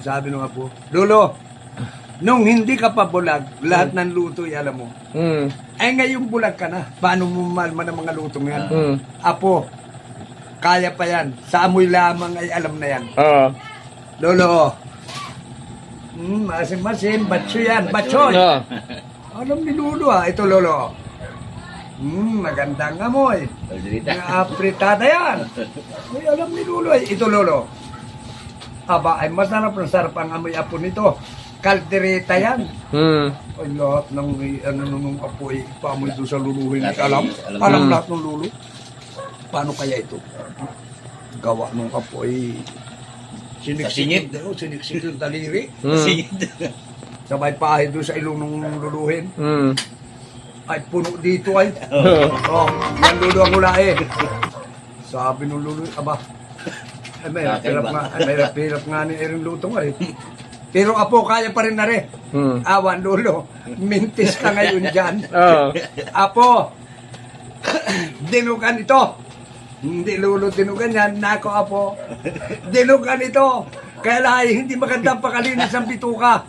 Sabi nung apo, Lolo, nung hindi ka pa bulag, lahat ng luto ay alam mo. Ay ngayong bulag ka na, paano mo malman ang mga luto yan? Apo, kaya pa yan. Sa amoy lamang ay alam na yan. Lolo, masim-masim, batso yan, batsoy. Alam ni Lolo ito Lolo. Magandang amoy. Apritada yan. Ay, alam ni Lolo ito Lolo. Aba, ay masarap na sarap ang amoy apo nito. Kaldereta yan. Ay, lahat ng nung apo ay paamoy doon sa luluhin. Alam lahat ng lulo. Paano kaya ito? Gawa nung apo ay siniksid yung daliri. Sabay pahay doon sa ilong ng luluhin. Ay, puno dito ay. Yan lulo ang ulae. Sabi nung lulo, aba, ay, may hirap nga ni Erin luto nga eh. Pero apo, kaya pa rin na rin. Awan, Lolo. Mintis ka ngayon dyan. Apo, dinugan ito. Hindi, Lolo, dinugan yan. Nako, apo. Dinugan ito. Kaya lahi, hindi magandang pakalinis ang bituka.